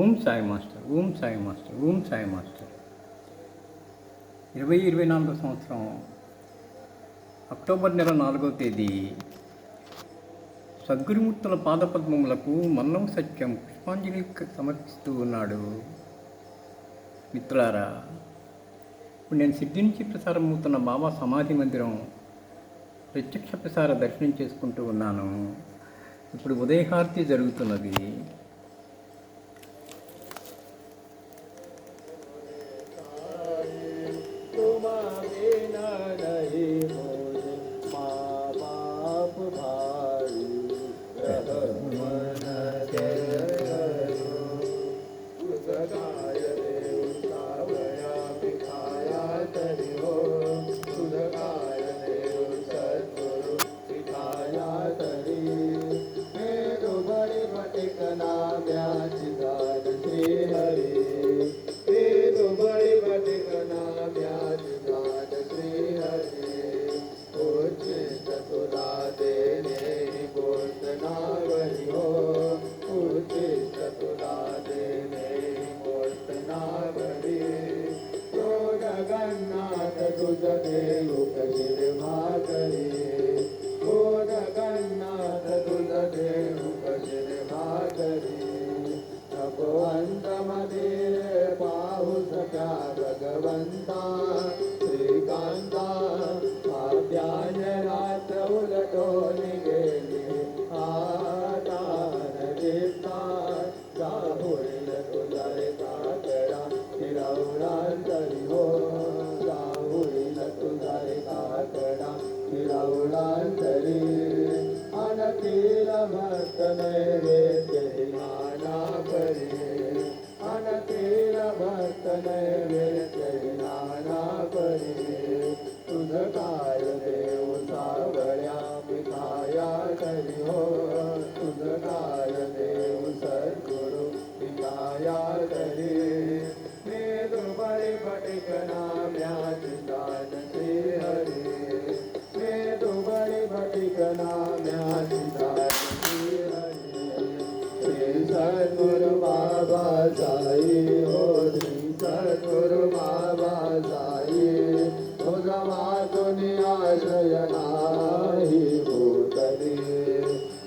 Om Sai master, Om Sai master, Om Sai master. 2024 సంవత్సరం October నెల 4వ తేదీ సద్గురుమూర్తుల పాదపద్మములకు మన్నవ సత్యం పుష్పాంజలి సమర్పిస్తూ ఉన్నాడు. మిత్రులారా, ఇప్పుడు నేను సిద్ధి నుంచి ప్రసారమవుతున్న బాబా సమాధి మందిరం ప్రత్యక్ష ప్రసార దర్శనం చేసుకుంటూ ఉన్నాను. ఇప్పుడు ఉదయహారతి జరుగుతున్నది. भगवंता श्रीकांता आद्यायनाथ उलटोन गेले आता नदीता जाहुल तुझे काकडा फिरवळांतरी हो जाहुल तुझे काकडा फिरवळांतरी अनतील भक्त नैवेद्य नाना परी अनतील भक्त नैवेद्य नाना परी तुझ काय देव सावळ्या पिठाया करी हो तुझ काय देव सद्गुरु पिठाया करी मेदुबळी पटिक नाम्याची दान श्री हरी मेदुबळी पटिक नाम्याची दान श्री हरी श्री सद्गुरु बाबा साई हो श्री सद्गुरु बाबा साई तुझा मातुनी आश्रय नाही भूतली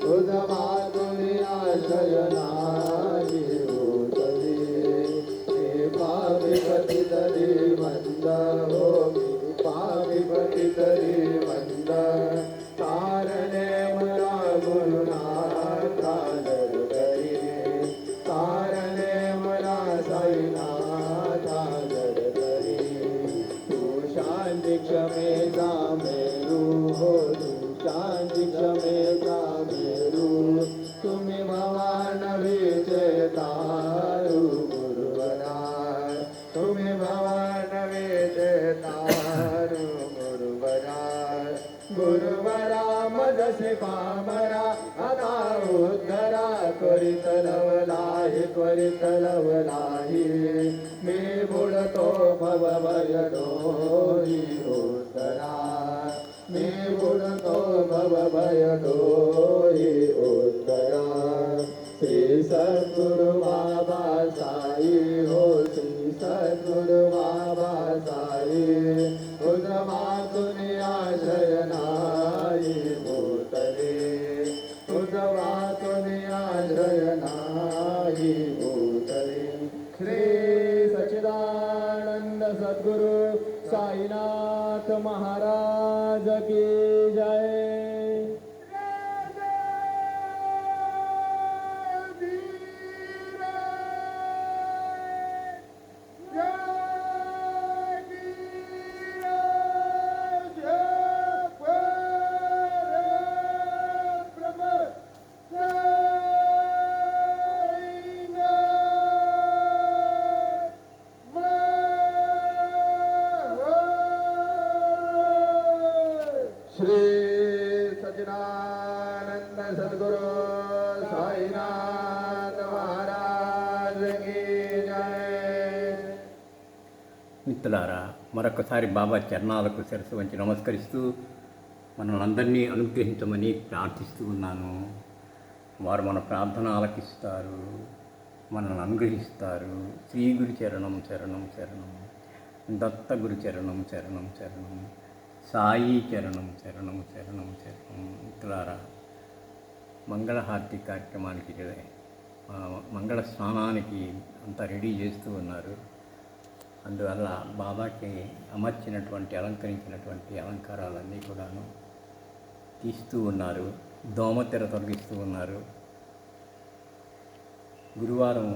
तुझा मातुनी आश्रय नाही भूतली हे पाविपती तरी मंद हो मी पाविपती तरी मंद तारणे मला गुरुनाथा दरदरी तारणे मला साईनाथा दरदरी तू शांती क्षमेचा मेरू हो तू शांती क्षमेचा मेरू तुम्ही भवानवीचे तारू गुरुवरा तुम्ही भवानवीचे तारू गुरुवरा गुरुवरा मदसे पामरा आता उद्धरा त्वरित लवलाही त्वरित लवलाही मी बुडतो भवभय डोही उत्तरा मी बुडतो भवभय डोही उत्तरा श्री सद्गुरु बाबा साई हो श्री सद्गुरु बाबा साई तुझ मातुनी आश्रय नाही भूतले तुझ मातुनी आश्रय नाही भूतले श्री सच्चिदानंद सद्गुरु साईनाथ महाराज की जय. श्री सच्चिदानंद सद्गुरु साईनाथ महाराज की जय. మిత్రులారా, మరొకసారి బాబా చరణాలకు శిరస్సు వంచి నమస్కరిస్తూ మనల్ని అందరినీ అనుగ్రహించమని ప్రార్థిస్తూ ఉన్నాను. వారు మన ప్రార్థన ఆలకిస్తారు. మనల్ని అనుగ్రహిస్తారు. శ్రీ గురు చరణం చరణం చరణం, దత్త గురు చరణం చరణం చరణం, సాయి చరణం చరణం చరణం చరణం. మిత్రులారా, మంగళహారతి కార్యక్రమానికి మంగళ స్నానానికి అంతా రెడీ చేస్తూ ఉన్నారు. అందువల్ల బాబాకి అమర్చినటువంటి అలంకరించినటువంటి అలంకారాలన్నీ కూడాను తీస్తూ ఉన్నారు. దోమతెర తొలగిస్తూ ఉన్నారు. గురువారం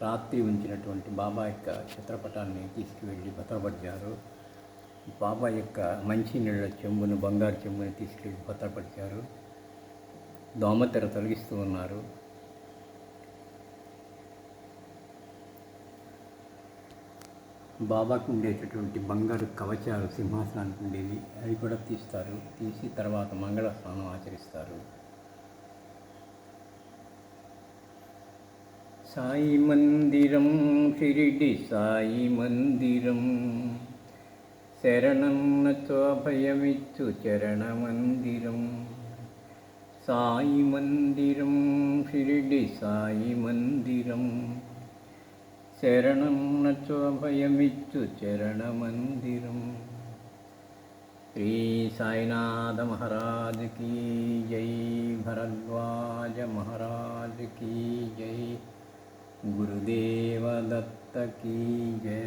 రాత్రి ఉంచినటువంటి బాబా యొక్క చిత్రపటాన్ని తీసుకువెళ్ళి భద్రపరిచారు. బాబా యొక్క మంచినీళ్ళ చెంబును, బంగారు చెంబుని తీసుకెళ్ళి భద్రపరిచారు. దోమతెర తొలగిస్తూ ఉన్నారు. బాబాకు ఉండేటటువంటి బంగారు కవచాలు సింహాసనానికి ఉండేవి, అవి కూడా తీస్తారు. తీసి తర్వాత మంగళ స్నానం ఆచరిస్తారు. సాయి మందిరం షిరిడి సాయి మందిరం, శరణన్నచో అభయమిచ్చు చరణ మందిరం. సాయి మందిరం షిరిడి సాయి మందిరం, శరణన్నచో అభయమిచ్చు చరణ మందిరం. శ్రీ సాయినాథ మహారాజ్ కీ జై, భరద్వాజ మహారాజ్ కీ జై, గురుదేవ దత్త కీ జై.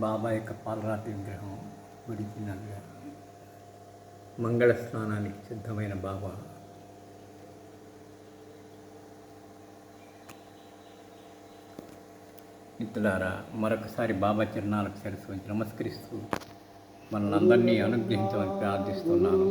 బాబా యొక్క పాలరాతి విగ్రహం ఒరిజినల్గా మంగళ స్నానానికి సిద్ధమైన బాబా. మిత్రులారా, మరొకసారి బాబా చరణాలకు శిరస్సు వంచి నమస్కరిస్తూ మనల్ని అందరినీ అనుగ్రహించమని ప్రార్థిస్తున్నాను.